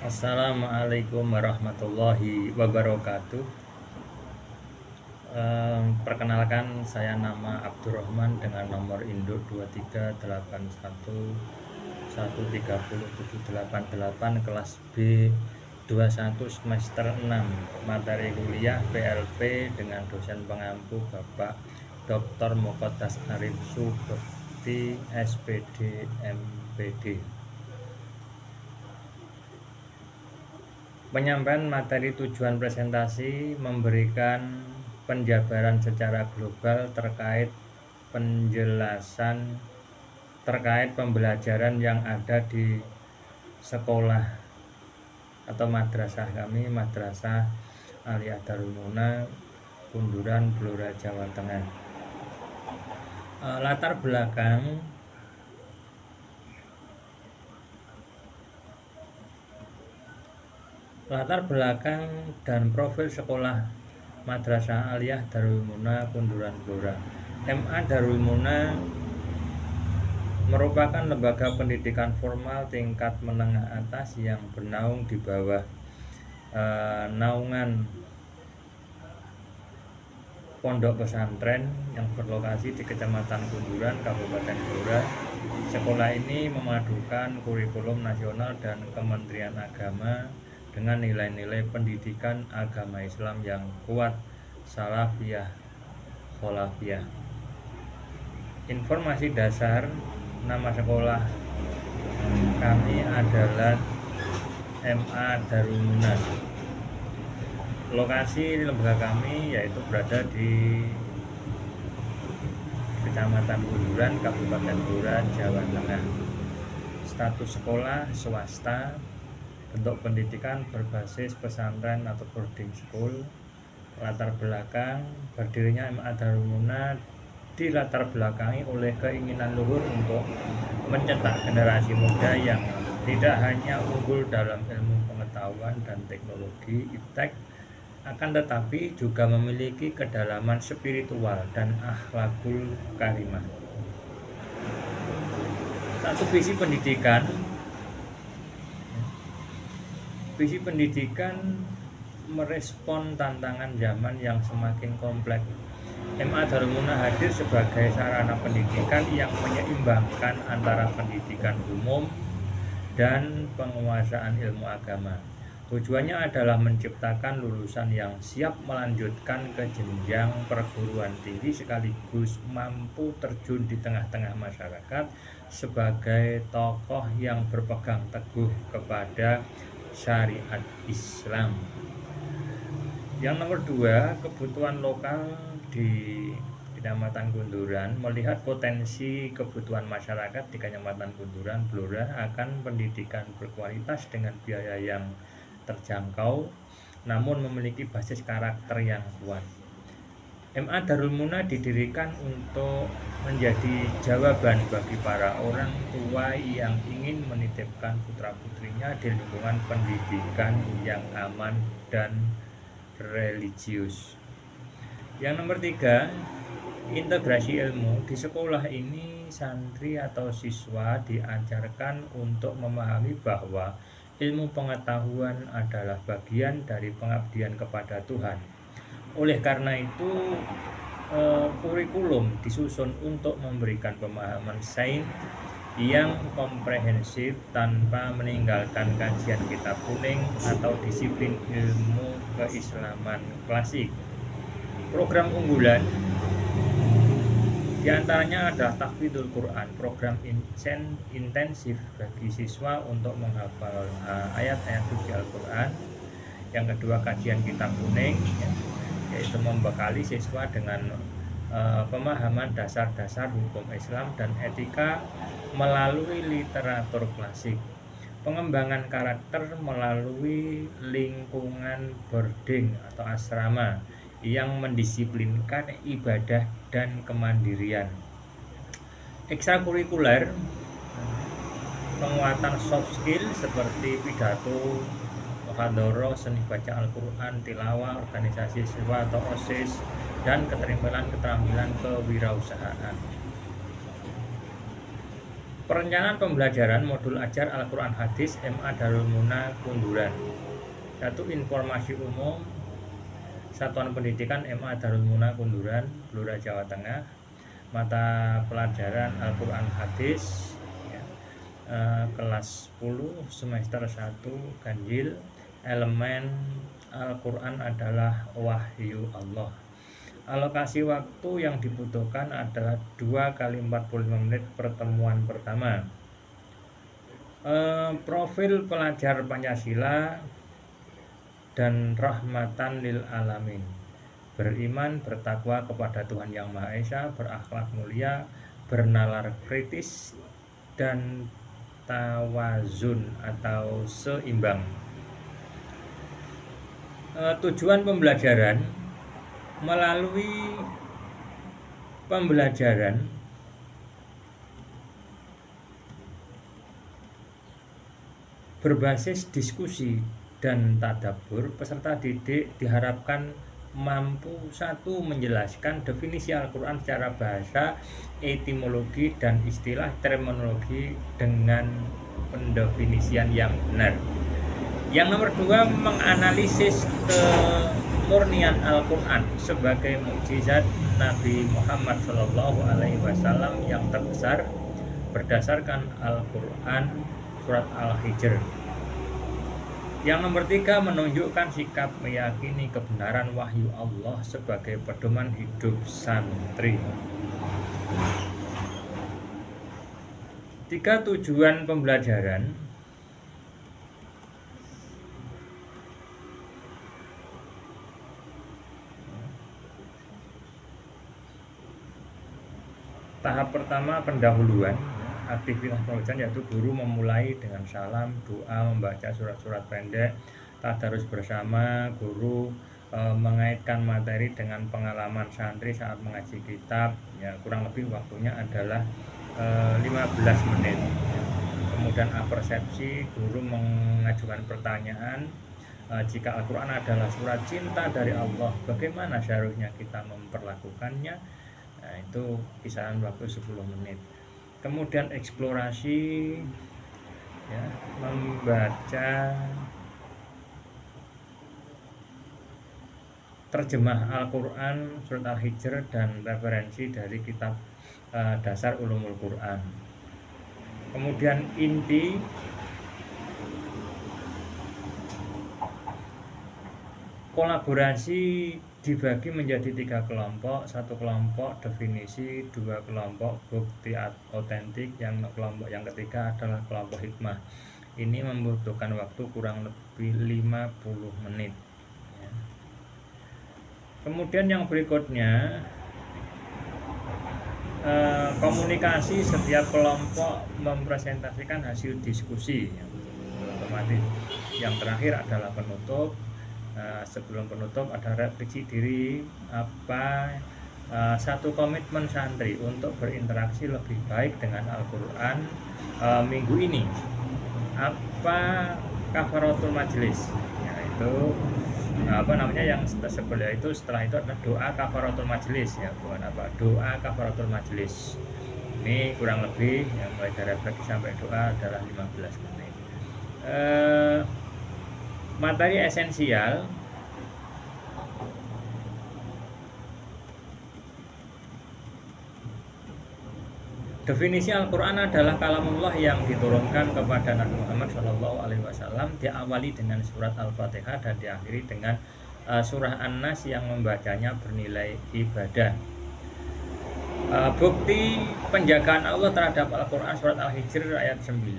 Assalamualaikum warahmatullahi wabarakatuh. Perkenalkan, saya nama Abdurrahman dengan nomor induk 23811307888 kelas B 21 semester 6, materi kuliah PLP dengan dosen pengampu Bapak Dr. Mokotas Arif Subekti SPD MPD. Penyampaian materi tujuan presentasi memberikan penjabaran secara global terkait penjelasan terkait pembelajaran yang ada di sekolah atau madrasah kami, Madrasah Aliyah Darul Muna, Kunduran, Blora, Jawa Tengah. Latar belakang dan profil sekolah Madrasah Aliyah Darul Muna, Kunduran, Blora. MA Darul Muna merupakan lembaga pendidikan formal tingkat menengah atas yang bernaung di bawah naungan pondok pesantren yang berlokasi di Kecamatan Kunduran, Kabupaten Blora. Sekolah ini memadukan kurikulum nasional dan Kementerian Agama dengan nilai-nilai pendidikan agama Islam yang kuat, salafiyah, kholafiyah. Informasi dasar, nama sekolah kami adalah MA Darul Muna. Lokasi lembaga kami yaitu berada di Kecamatan Kunduran, Kabupaten Blora, Jawa Tengah. Status sekolah swasta, bentuk pendidikan berbasis pesantren atau boarding school. Latar belakang berdirinya MA Darul Muna dilatar belakangi oleh keinginan luhur untuk mencetak generasi muda yang tidak hanya unggul dalam ilmu pengetahuan dan teknologi iptek, akan tetapi juga memiliki kedalaman spiritual dan akhlakul karimah. Satu visi pendidikan merespon tantangan zaman yang semakin kompleks. MA Darul Muna hadir sebagai sarana pendidikan yang menyeimbangkan antara pendidikan umum dan penguasaan ilmu agama. Tujuannya adalah menciptakan lulusan yang siap melanjutkan ke jenjang perguruan tinggi sekaligus mampu terjun di tengah-tengah masyarakat sebagai tokoh yang berpegang teguh kepada syariat Islam. Yang nomor 2, kebutuhan lokal di Kecamatan Kunduran. Melihat potensi kebutuhan masyarakat di Kecamatan Kunduran, Blora akan pendidikan berkualitas dengan biaya yang terjangkau namun memiliki basis karakter yang kuat. MA Darul Muna didirikan untuk menjadi jawaban bagi para orang tua yang ingin menitipkan putra-putrinya di lingkungan pendidikan yang aman dan religius. Yang nomor 3, integrasi ilmu. Di sekolah ini santri atau siswa diajarkan untuk memahami bahwa ilmu pengetahuan adalah bagian dari pengabdian kepada Tuhan. Oleh karena itu, kurikulum disusun untuk memberikan pemahaman sains yang komprehensif tanpa meninggalkan kajian kitab kuning atau disiplin ilmu keislaman klasik. Program unggulan diantaranya adalah tahfidzul Quran, program intensif bagi siswa untuk menghafal ayat-ayat suci Al-Quran. Yang kedua, kajian kitab kuning, yaitu membekali siswa dengan pemahaman dasar-dasar hukum Islam dan etika melalui literatur klasik. Pengembangan karakter melalui lingkungan boarding atau asrama yang mendisiplinkan ibadah dan kemandirian. Ekstrakurikuler, penguatan soft skill seperti pidato, muhadharah, seni baca Al-Quran, tilawah, organisasi siswa atau OSIS, dan keterampilan kewirausahaan. Perencanaan pembelajaran modul ajar Al-Quran Hadis MA Darul Muna Kunduran. 1. Informasi umum Satuan Pendidikan MA Darul Muna Kunduran, Blora, Jawa Tengah. Mata pelajaran Al-Quran Hadis ya, kelas 10 semester 1 ganjil. Elemen Al-Quran adalah wahyu Allah. Alokasi waktu yang dibutuhkan adalah 2 kali 45 menit pertemuan pertama. Profil pelajar Pancasila dan rahmatan lil alamin. Beriman, bertakwa kepada Tuhan Yang Maha Esa, berakhlak mulia, bernalar kritis, dan tawazun atau seimbang. Tujuan pembelajaran: melalui pembelajaran berbasis diskusi dan tadabbur, peserta didik diharapkan mampu 1. Menjelaskan definisi Al-Quran secara bahasa, etimologi, dan istilah terminologi dengan pendefinisian yang benar. Yang nomor 2, menganalisis kemurnian Al-Quran sebagai mukjizat Nabi Muhammad SAW yang terbesar berdasarkan Al-Quran surat Al-Hijr. Yang nomor 3, menunjukkan sikap meyakini kebenaran wahyu Allah sebagai pedoman hidup santri. 3. Tujuan pembelajaran: tahap pertama, pendahuluan. Aktivitas pembelajaran yaitu guru memulai dengan salam, doa, membaca surat-surat pendek, tadarus bersama. Guru mengaitkan materi dengan pengalaman santri saat mengaji kitab. Ya, kurang lebih waktunya adalah 15 menit. Kemudian persepsi, guru mengajukan pertanyaan, jika Al-Quran adalah surat cinta dari Allah, bagaimana seharusnya kita memperlakukannya? Nah, itu kisaran waktu 10 menit. Kemudian eksplorasi, ya, membaca terjemah Al-Quran surat Al-Hijr dan referensi dari kitab dasar ulumul Quran. Kemudian inti kolaborasi dibagi menjadi 3 kelompok. 1 kelompok definisi, 2 kelompok bukti otentik, yang kelompok yang ketiga adalah kelompok hikmah. Ini membutuhkan waktu kurang lebih 50 menit ya. Kemudian yang berikutnya, komunikasi. Setiap kelompok mempresentasikan hasil diskusi ya, otomatis. Yang terakhir adalah penutup. Sebelum penutup ada refleksi diri, satu komitmen santri untuk berinteraksi lebih baik dengan Al-Quran minggu ini. Apa kafaratul majelis, yaitu yang sebelah itu, setelah itu ada doa kafaratul majelis ya, bukan doa kafaratul majelis. Ini kurang lebih yang mulai dari refleksi sampai doa adalah 15 menit. Materi esensial. Definisi Al-Quran adalah kalamullah yang diturunkan kepada Nabi Muhammad SAW. Diawali dengan surat Al-Fatihah dan diakhiri dengan surah An-Nas yang membacanya bernilai ibadah. Bukti penjagaan Allah terhadap Al-Quran surat Al-Hijr ayat 9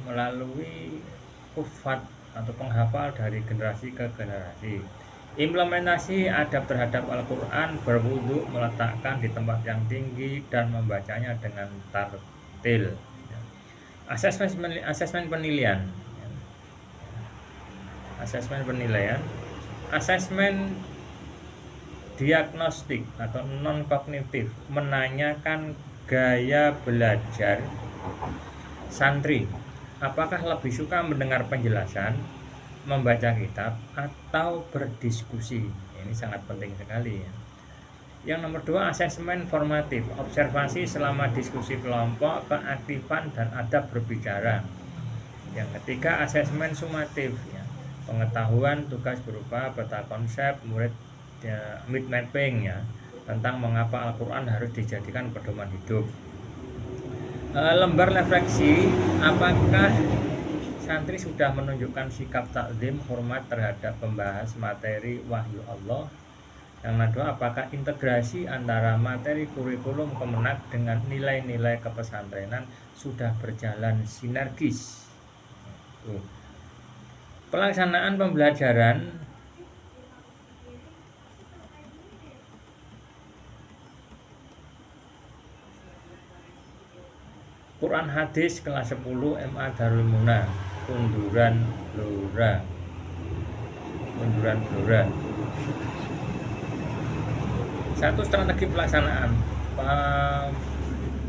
melalui hufat atau penghafal dari generasi ke generasi. Implementasi adab terhadap Al-Quran: berwudu, meletakkan di tempat yang tinggi, dan membacanya dengan tartil. Asesmen penilaian. Asesmen diagnostik atau non kognitif, menanyakan gaya belajar santri. Apakah lebih suka mendengar penjelasan, membaca kitab, atau berdiskusi? Ini sangat penting sekali ya. Yang nomor 2, asesmen formatif, observasi selama diskusi kelompok, keaktifan dan adab berbicara. Yang ketiga, asesmen sumatif, ya, pengetahuan tugas berupa peta konsep murid, ya, mind mapping, ya, tentang mengapa Al-Quran harus dijadikan pedoman hidup. Lembar refleksi, apakah santri sudah menunjukkan sikap takzim hormat terhadap pembahas materi wahyu Allah. Yang kedua, apakah integrasi antara materi kurikulum Kemenak dengan nilai-nilai kepesantrenan sudah berjalan sinergis. Pelaksanaan pembelajaran Quran Hadis kelas 10 MA Darul Muna, Unduran Blora. Satu, strategi pelaksanaan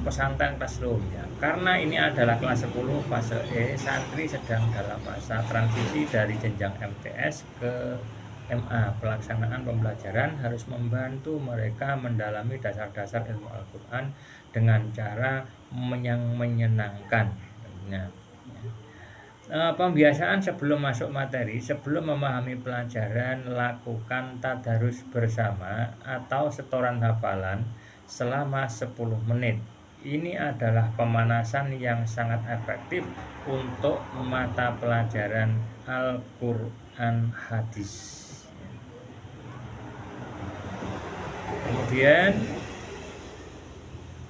pesantren classroom, ya. Karena ini adalah kelas 10 fase E, santri sedang dalam masa transisi dari jenjang MTS ke MA. Pelaksanaan pembelajaran harus membantu mereka mendalami dasar-dasar ilmu Al-Quran dengan cara yang menyenangkan. Pembiasaan sebelum masuk materi, sebelum memahami pelajaran, lakukan tadarus bersama atau setoran hafalan selama 10 menit. Ini adalah pemanasan yang sangat efektif untuk mata pelajaran Al-Quran Hadis. Kemudian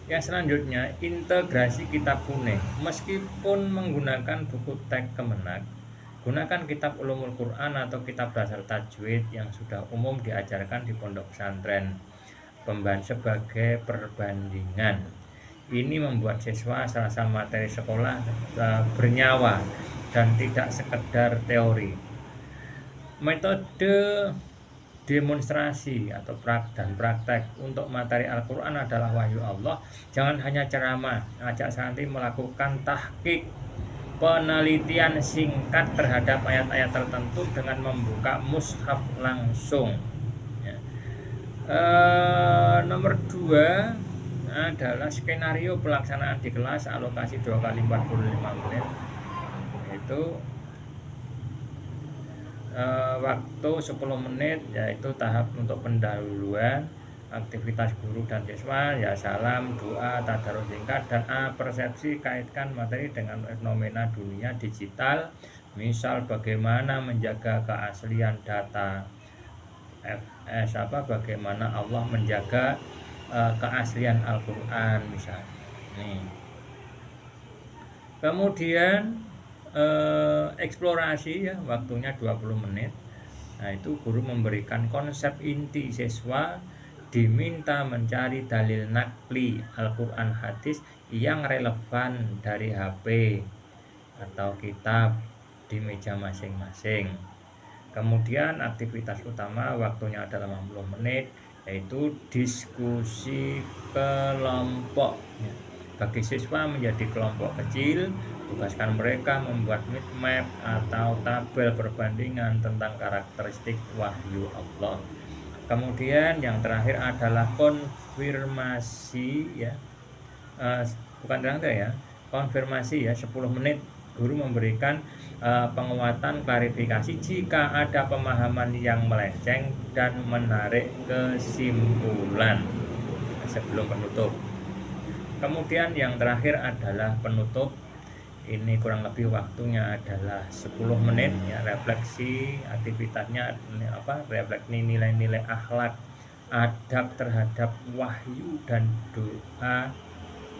yang selanjutnya, integrasi kitab kuning. Meskipun menggunakan buku teks Kemenak, gunakan kitab Ulumul Quran atau kitab dasar tajwid yang sudah umum diajarkan di pondok pesantren sebagai perbandingan. Ini membuat siswa serasa materi sekolah bernyawa dan tidak sekedar teori. Metode demonstrasi atau praktek untuk materi Al-Quran adalah wahyu Allah. Jangan hanya ceramah, ajak santri melakukan tahqiq, penelitian singkat terhadap ayat-ayat tertentu dengan membuka mushaf langsung, ya. Nomor 2 adalah skenario pelaksanaan di kelas, alokasi 2 kali 45 menit, yaitu waktu 10 menit, yaitu tahap untuk pendahuluan, aktivitas guru dan siswa, ya, salam, doa, tadarus singkat, dan persepsi, kaitkan materi dengan fenomena dunia digital, misal bagaimana menjaga keaslian data bagaimana Allah menjaga keaslian Al-Quran misalnya. Kemudian eksplorasi, ya, waktunya 20 menit. Nah, itu guru memberikan konsep inti, siswa diminta mencari dalil nakli Al-Quran Hadis yang relevan dari HP atau kitab di meja masing-masing. Kemudian aktivitas utama waktunya adalah 50 menit, yaitu diskusi kelompok. Bagi siswa menjadi kelompok kecil, tugaskan mereka membuat mind map atau tabel perbandingan tentang karakteristik wahyu Allah. Kemudian yang terakhir adalah konfirmasi, ya, konfirmasi, ya, 10 menit. Guru memberikan penguatan klarifikasi jika ada pemahaman yang melenceng dan menarik kesimpulan sebelum penutup. Kemudian yang terakhir adalah penutup. Ini kurang lebih waktunya adalah 10 menit, ya. Refleksi aktivitasnya refleksi nilai-nilai akhlak, adab terhadap wahyu dan doa,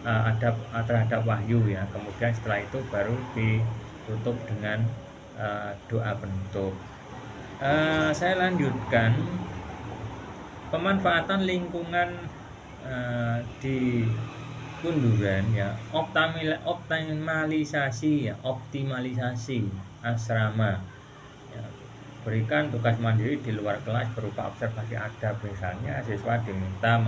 adab terhadap wahyu, ya. Kemudian setelah itu baru ditutup dengan doa penutup. Saya lanjutkan pemanfaatan lingkungan di Unduran, ya, optimalisasi asrama, ya. Berikan tugas mandiri di luar kelas berupa observasi adab. Misalnya siswa diminta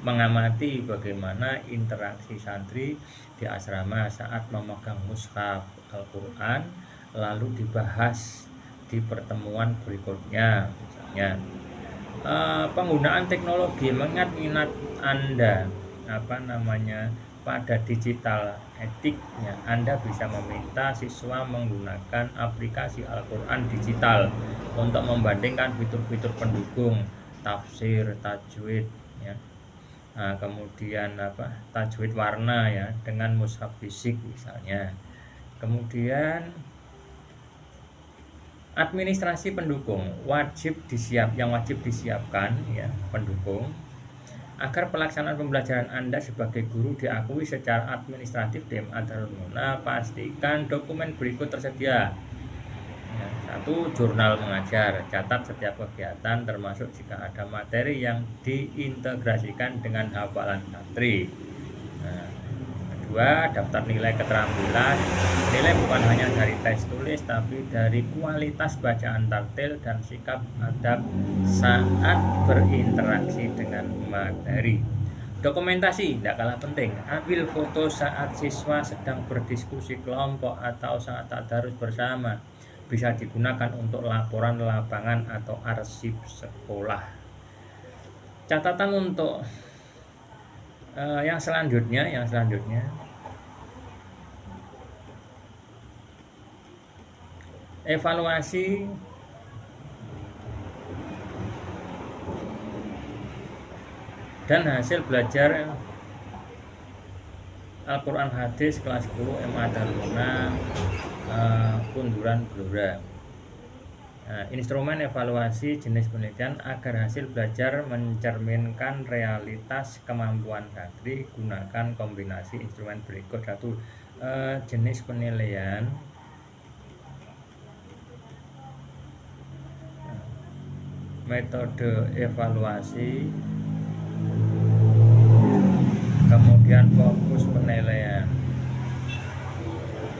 mengamati bagaimana interaksi santri di asrama saat memegang mushaf Al-Quran, lalu dibahas di pertemuan berikutnya. Misalnya penggunaan teknologi, mengingat minat Anda pada digital etiknya, Anda bisa meminta siswa menggunakan aplikasi Al-Quran digital untuk membandingkan fitur-fitur pendukung tafsir, tajwid, ya. Kemudian tajwid warna ya dengan mushaf fisik misalnya. Kemudian administrasi pendukung wajib disiapkan ya pendukung agar pelaksanaan pembelajaran Anda sebagai guru diakui secara administratif di MA Darul Muna. Pastikan dokumen berikut tersedia. Ya, 1. Jurnal mengajar, catat setiap kegiatan termasuk jika ada materi yang diintegrasikan dengan hafalan santri. Nah, 2. Daftar nilai keterampilan. Nilai bukan hanya dari tes tulis tapi dari kualitas bacaan tartil dan sikap adab saat berinteraksi dengan materi. Dokumentasi tidak kalah penting. Ambil foto saat siswa sedang berdiskusi kelompok atau saat tadarus bersama. Bisa digunakan untuk laporan lapangan atau arsip sekolah. Catatan untuk yang selanjutnya evaluasi dan hasil belajar Al-Quran Hadis kelas 10 MA Darul Muna Kunduran Blora. Instrumen evaluasi jenis penelitian agar hasil belajar mencerminkan realitas kemampuan santri. Gunakan kombinasi instrumen berikut. 1. Jenis penilaian. Metode evaluasi. Kemudian fokus penilaian.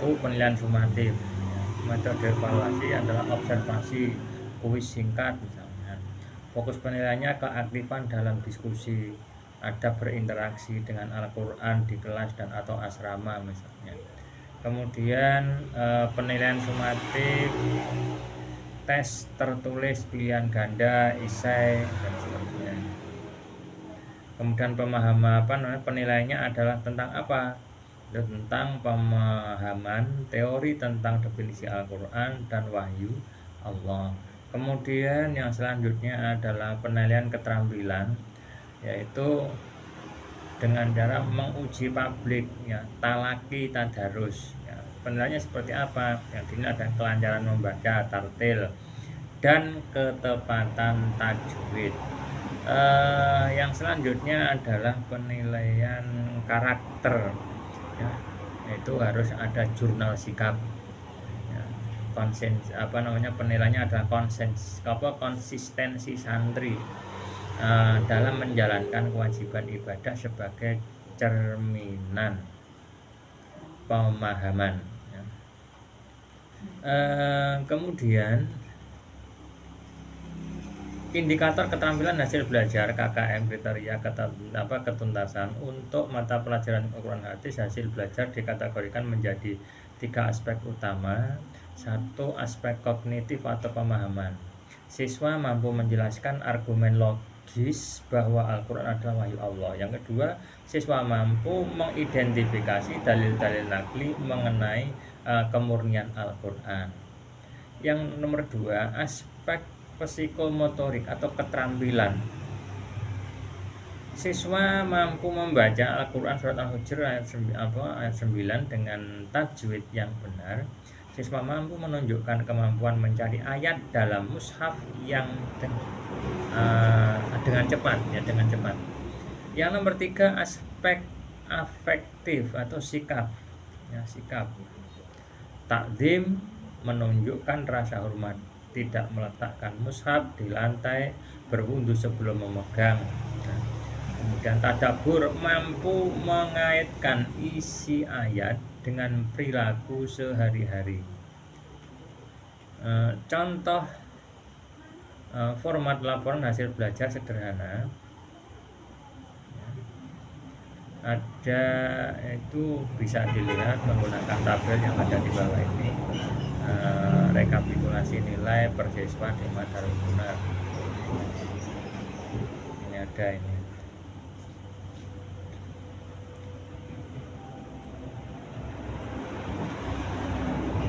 Penilaian sumatif. Metode evaluasi adalah observasi, kuis singkat misalnya. Fokus penilaiannya keaktifan dalam diskusi, ada berinteraksi dengan Al-Quran di kelas dan atau asrama misalnya. Kemudian penilaian sumatif, tes tertulis pilihan ganda, esai dan sebagainya. Kemudian penilaiannya adalah tentang apa? Tentang pemahaman teori tentang definisi Al-Quran dan wahyu Allah. Kemudian yang selanjutnya adalah penilaian keterampilan, yaitu dengan cara menguji publik ya, talaki tadarus ya. Penilaiannya seperti apa? Yang ini ada kelancaran membaca tartil dan ketepatan tajwid. Yang selanjutnya adalah penilaian karakter ya, itu harus ada jurnal sikap ya, penilaiannya adalah konsistensi santri dalam menjalankan kewajiban ibadah sebagai cerminan pemahaman ya. Kemudian indikator keterampilan hasil belajar KKM, kriteria ketuntasan untuk mata pelajaran Al-Quran Hadis. Hasil belajar dikategorikan menjadi 3 aspek utama. 1. Aspek kognitif atau pemahaman. Siswa mampu menjelaskan argumen logis bahwa Al-Quran adalah wahyu Allah. Yang kedua, siswa mampu mengidentifikasi dalil-dalil nakli mengenai kemurnian Al-Quran. Yang nomor 2, aspek psikomotorik atau keterampilan. Siswa mampu membaca Al-Quran surat Al-Hujr ayat 9 dengan tajwid yang benar. Siswa mampu menunjukkan kemampuan mencari ayat dalam mushaf yang dengan cepat. Yang nomor 3, aspek afektif atau sikap. Takdim, menunjukkan rasa hormat, tidak meletakkan mushaf di lantai, berwudu sebelum memegang. Kemudian tadabbur, mampu mengaitkan isi ayat dengan perilaku sehari-hari. Contoh format laporan hasil belajar sederhana ada, itu bisa dilihat menggunakan tabel yang ada di bawah ini. Rekapitulasi nilai per siswa di MA Darul Muna. ada ini.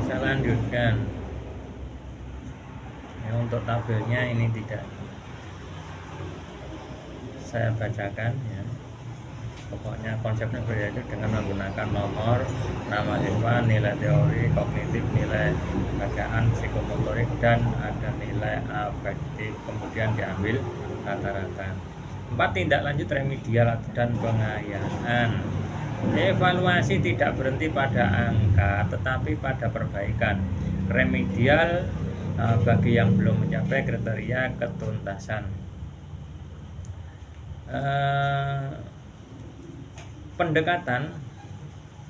Saya lanjutkan. Ya, untuk tabelnya ini tidak saya bacakan ya. Pokoknya konsepnya berbeda dengan menggunakan nomor, nama siswa, nilai teori, kognitif, nilai bacaan, psikomotorik, dan ada nilai afektif. Kemudian diambil rata-rata. 4. Tindak lanjut remedial dan pengayaan. Evaluasi tidak berhenti pada angka, tetapi pada perbaikan. Remedial bagi yang belum mencapai kriteria ketuntasan. Pendekatan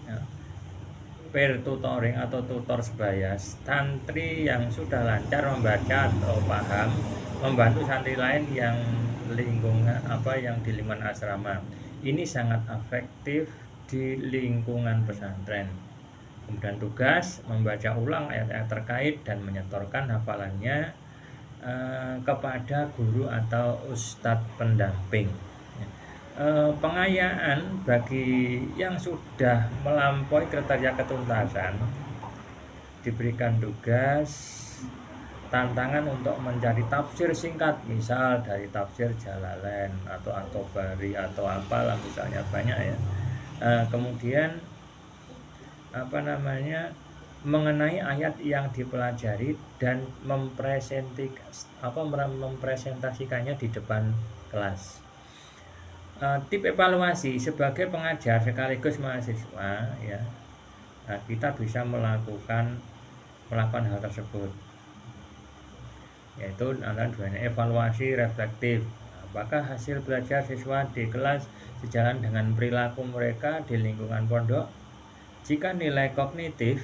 ya, peer tutoring atau tutor sebaya. Santri yang sudah lancar membaca atau paham membantu santri lain yang di lingkungan asrama. Ini sangat efektif di lingkungan pesantren. Kemudian tugas membaca ulang ayat-ayat terkait dan menyetorkan hafalannya kepada guru atau ustadz pendamping. Pengayaan bagi yang sudah melampaui kriteria ketuntasan diberikan tugas tantangan untuk mencari tafsir singkat, misal dari tafsir Jalalain atau At-Tabari atau apalah misalnya, banyak ya. Kemudian mengenai ayat yang dipelajari dan mempresentasikannya di depan kelas. Tip evaluasi sebagai pengajar sekaligus mahasiswa ya, kita bisa melakukan hal tersebut, yaitu antara duanya evaluasi reflektif. Apakah hasil belajar siswa di kelas sejalan dengan perilaku mereka di lingkungan pondok? Jika nilai kognitif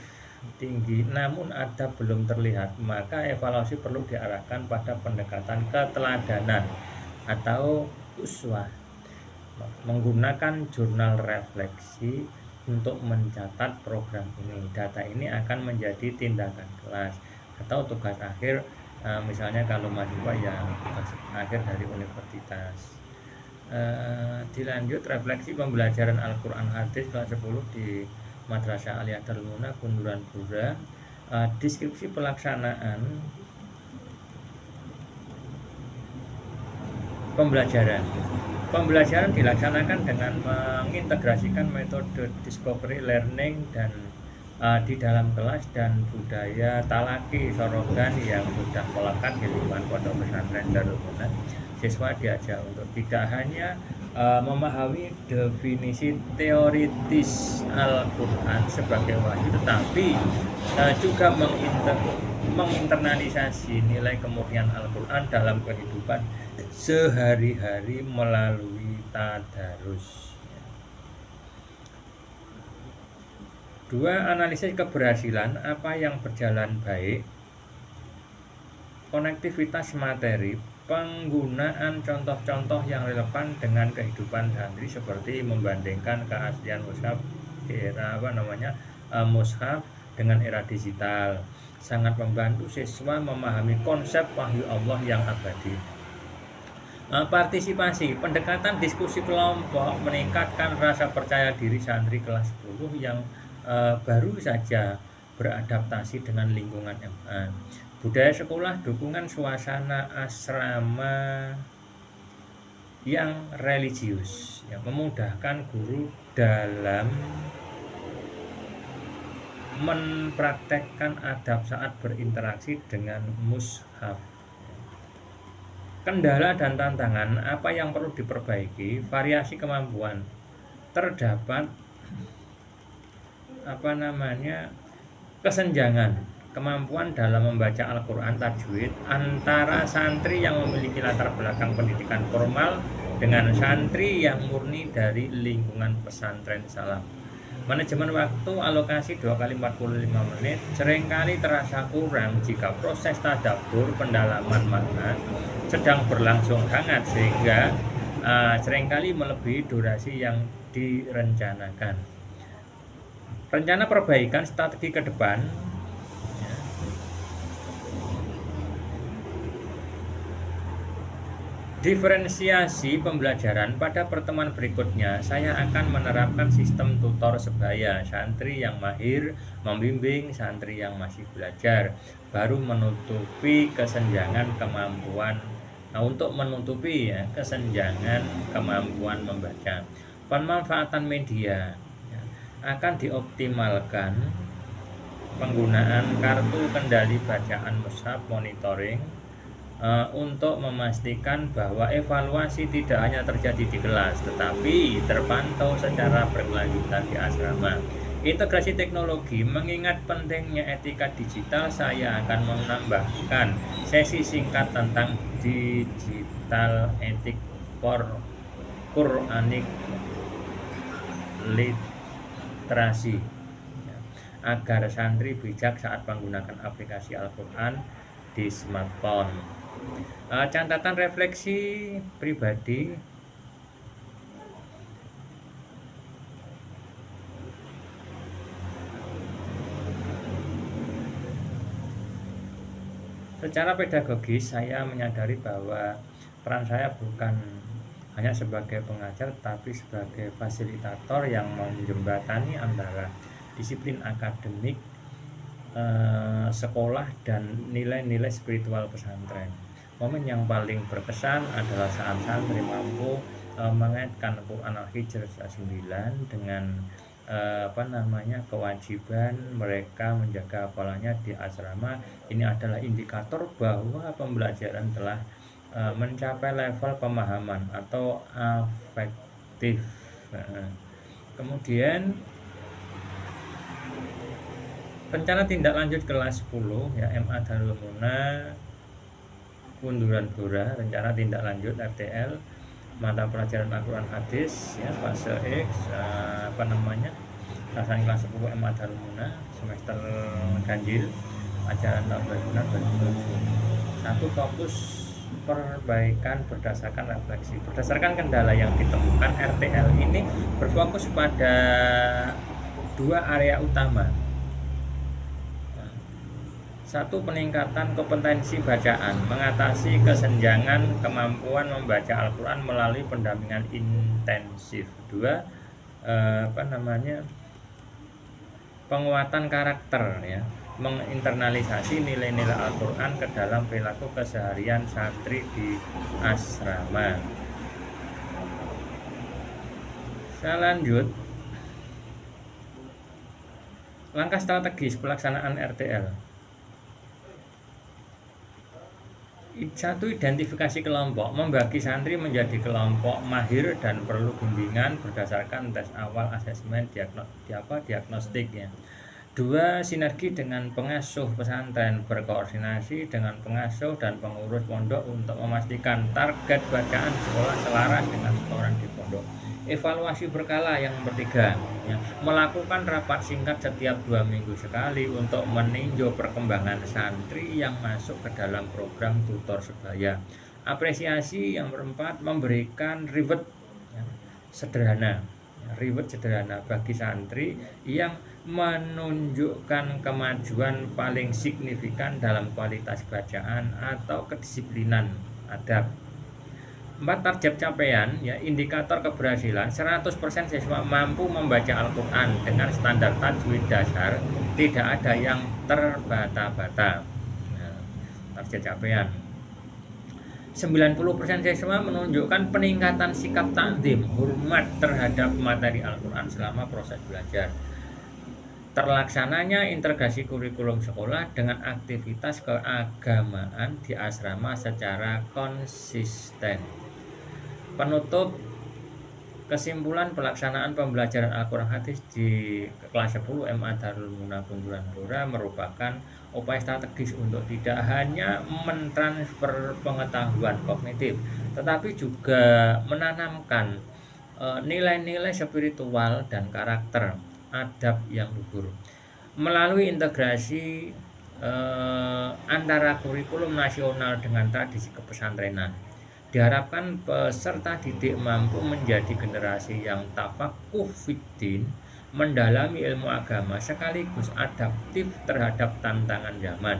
tinggi namun adab belum terlihat, maka evaluasi perlu diarahkan pada pendekatan keteladanan atau uswah. Menggunakan jurnal refleksi untuk mencatat program ini. Data ini akan menjadi tindakan kelas atau tugas akhir, misalnya kalau mahasiswa ya tugas akhir dari universitas. Dilanjut refleksi pembelajaran Al-Quran Hadis kelas 10 di Madrasah Aliyah Darul Munah Bunduran Pura. Deskripsi pelaksanaan Pembelajaran dilaksanakan dengan mengintegrasikan metode discovery learning dan di dalam kelas dan budaya talaki sorogan yang sudah melekat di lingkungan pondok pesantren Darul Munah. Siswa diajak untuk tidak hanya memahami definisi teoritis Al-Quran sebagai wahyu, tetapi juga menginternalisasi nilai kemurnian Al-Quran dalam kehidupan sehari-hari melalui tadarus. 2. Analisis keberhasilan, apa yang berjalan baik, konektivitas materi, penggunaan contoh-contoh yang relevan dengan kehidupan santri seperti membandingkan keaslian mushaf di era mushaf dengan era digital, sangat membantu siswa memahami konsep wahyu Allah yang abadi. Partisipasi, pendekatan diskusi kelompok meningkatkan rasa percaya diri santri kelas 10 yang baru saja beradaptasi dengan lingkungan MA. Budaya sekolah, dukungan suasana asrama yang religius yang memudahkan guru dalam mempraktekkan adab saat berinteraksi dengan mushaf. Kendala dan tantangan, apa yang perlu diperbaiki, variasi kemampuan. Terdapat kesenjangan kemampuan dalam membaca Al-Quran tajwid antara santri yang memiliki latar belakang pendidikan formal dengan santri yang murni dari lingkungan pesantren salaf. Manajemen waktu, alokasi 2 kali 45 menit seringkali terasa kurang jika proses tadabbur pendalaman makna sedang berlangsung hangat, sehingga seringkali melebihi durasi yang direncanakan. Rencana perbaikan strategi ke depan. Diferensiasi pembelajaran. Pada pertemuan berikutnya, saya akan menerapkan sistem tutor sebaya, santri yang mahir membimbing santri yang masih belajar, baru menutupi kesenjangan kemampuan. Nah, untuk menutupi ya, kesenjangan kemampuan membaca. Pemanfaatan media ya, akan dioptimalkan penggunaan kartu kendali bacaan mushaf monitoring untuk memastikan bahwa evaluasi tidak hanya terjadi di kelas tetapi terpantau secara berkelanjutan di asrama. Integrasi teknologi. Mengingat pentingnya etika digital, saya akan menambahkan sesi singkat tentang digital etik for Quranic literasi agar santri bijak saat menggunakan aplikasi Al-Quran di smartphone. Catatan refleksi pribadi. Secara pedagogis, saya menyadari bahwa peran saya bukan hanya sebagai pengajar, tapi sebagai fasilitator yang menjembatani antara disiplin akademik, sekolah, dan nilai-nilai spiritual pesantren. Momen yang paling berkesan adalah saat santri mampu mengaitkan Quran Al-Hijr 9 dengan kewajiban mereka menjaga hafalannya di asrama. Ini adalah indikator bahwa pembelajaran telah mencapai level pemahaman atau afektif. Kemudian rencana tindak lanjut kelas 10 ya, MA Darul Muna Kunduran Blora. Rencana tindak lanjut RTL mata pelajaran Al-Quran Hadis ya, fase X pelaksanaan kelas 10 MA Darul Muna semester ganjil ajaran tahun 2020. Satu, fokus perbaikan berdasarkan refleksi. Berdasarkan kendala yang ditemukan, RTL ini berfokus pada dua area utama. Satu, peningkatan kompetensi bacaan, mengatasi kesenjangan kemampuan membaca Al-Quran melalui pendampingan intensif. Dua, penguatan karakter ya, menginternalisasi nilai-nilai Al-Quran ke dalam perilaku keseharian santri di asrama. Saya lanjut. Langkah strategis pelaksanaan RTL. Satu, identifikasi kelompok, membagi santri menjadi kelompok mahir dan perlu bimbingan berdasarkan tes awal asesmen diagnostik ya. Dua, sinergi dengan pengasuh pesantren, berkoordinasi dengan pengasuh dan pengurus pondok untuk memastikan target bacaan sekolah selaras dengan setoran di pondok. Evaluasi berkala yang ketiga ya, melakukan rapat singkat setiap 2 minggu sekali untuk meninjau perkembangan santri yang masuk ke dalam program tutor sebaya. Apresiasi yang keempat, memberikan reward sederhana bagi santri yang menunjukkan kemajuan paling signifikan dalam kualitas bacaan atau kedisiplinan adab. 4, target capaian ya, indikator keberhasilan 100% siswa mampu membaca Al-Quran dengan standar tajwid dasar, tidak ada yang terbata-bata. Target capaian 90% siswa menunjukkan peningkatan sikap takdim, hormat terhadap materi Al-Quran selama proses belajar. Terlaksananya integrasi kurikulum sekolah dengan aktivitas keagamaan di asrama secara konsisten. Penutup, kesimpulan pelaksanaan pembelajaran Al-Quran Hadis di kelas 10 MA Darul Muna Kunduran Blora merupakan upaya strategis untuk tidak hanya mentransfer pengetahuan kognitif, tetapi juga menanamkan nilai-nilai spiritual dan karakter adab yang luhur. Melalui integrasi antara kurikulum nasional dengan tradisi kepesantrenan, diharapkan peserta didik mampu menjadi generasi yang tafakuh fiddin, mendalami ilmu agama sekaligus adaptif terhadap tantangan zaman.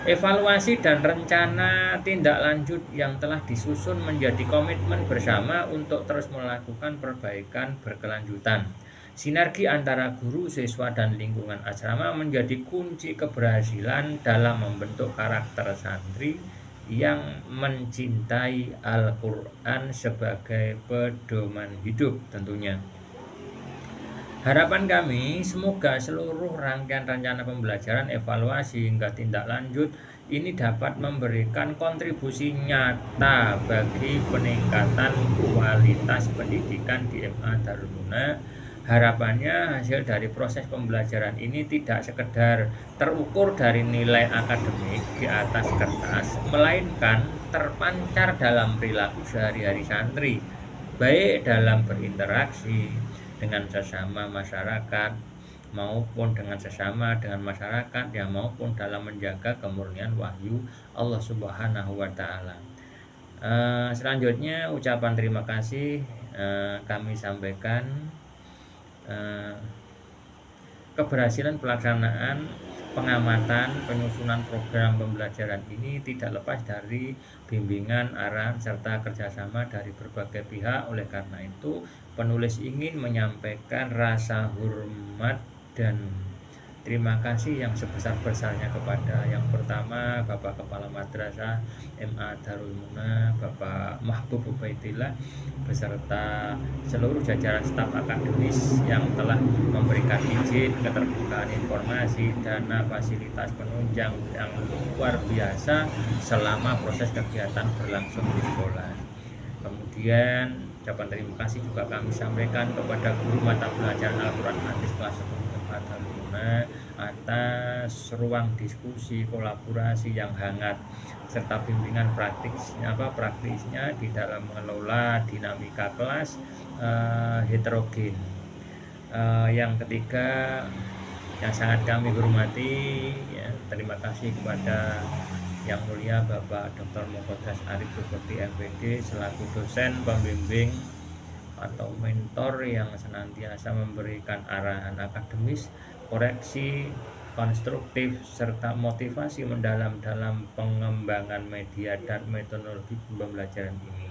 Evaluasi dan rencana tindak lanjut yang telah disusun menjadi komitmen bersama untuk terus melakukan perbaikan berkelanjutan. Sinergi antara guru, siswa, dan lingkungan asrama menjadi kunci keberhasilan dalam membentuk karakter santri yang mencintai Al-Quran sebagai pedoman hidup tentunya. Harapan kami semoga seluruh rangkaian rencana pembelajaran, evaluasi hingga tindak lanjut ini dapat memberikan kontribusi nyata bagi peningkatan kualitas pendidikan di MA Darul Muna. Harapannya hasil dari proses pembelajaran ini tidak sekedar terukur dari nilai akademik di atas kertas, melainkan terpancar dalam perilaku sehari-hari santri, baik dalam berinteraksi dengan sesama masyarakat maupun dengan masyarakat maupun dalam menjaga kemurnian wahyu Allah Subhanahu wa taala. Selanjutnya ucapan terima kasih kami sampaikan. Keberhasilan pelaksanaan pengamatan penyusunan program pembelajaran ini tidak lepas dari bimbingan, arahan, serta kerjasama dari berbagai pihak. Oleh karena itu, penulis ingin menyampaikan rasa hormat dan terima kasih yang sebesar-besarnya kepada yang pertama Bapak Kepala Madrasah MA Darul Muna, Bapak Mahbub Ubaidillah, beserta seluruh jajaran staf akademis yang telah memberikan izin, keterbukaan informasi, dana, fasilitas penunjang yang luar biasa selama proses kegiatan berlangsung di sekolah. Kemudian ucapan terima kasih juga kami sampaikan kepada guru mata pelajaran Al-Quran Hadis kelas 10 MA Darul Muna atas ruang diskusi, kolaborasi yang hangat, serta bimbingan praktisnya di dalam mengelola dinamika kelas heterogen. Yang ketiga yang sangat kami hormati, ya, terima kasih kepada Yang Mulia Bapak Dr. Muqaddas Arif Subakti MPD selaku dosen pembimbing atau mentor yang senantiasa memberikan arahan akademis, koreksi konstruktif, serta motivasi mendalam dalam pengembangan media dan metodologi pembelajaran ini.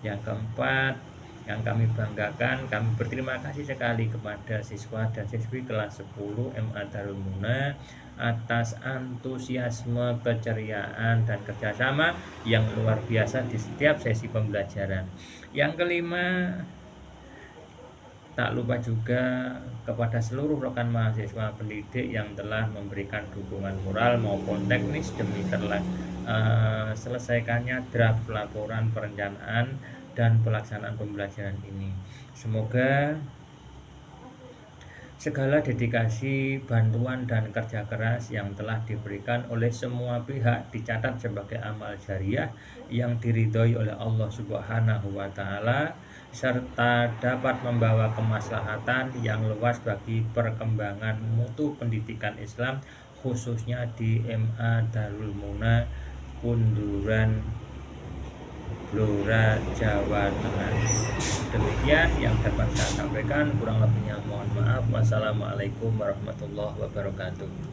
Yang keempat, yang kami banggakan, kami berterima kasih sekali kepada siswa dan siswi kelas 10 MA Darul Muna atas antusiasme, keceriaan, dan kerjasama yang luar biasa di setiap sesi pembelajaran. Yang kelima, tak lupa juga kepada seluruh rekan mahasiswa pendidik yang telah memberikan dukungan moral maupun teknis demi selesaikannya draft laporan perencanaan dan pelaksanaan pembelajaran ini. Semoga segala dedikasi, bantuan, dan kerja keras yang telah diberikan oleh semua pihak dicatat sebagai amal jariah yang diridhoi oleh Allah Subhanahu wa taala, serta dapat membawa kemaslahatan yang luas bagi perkembangan mutu pendidikan Islam, khususnya di MA Darul Muna, Kunduran, Blora, Jawa Tengah. Demikian yang dapat saya sampaikan, kurang lebihnya mohon maaf. Wassalamualaikum warahmatullahi wabarakatuh.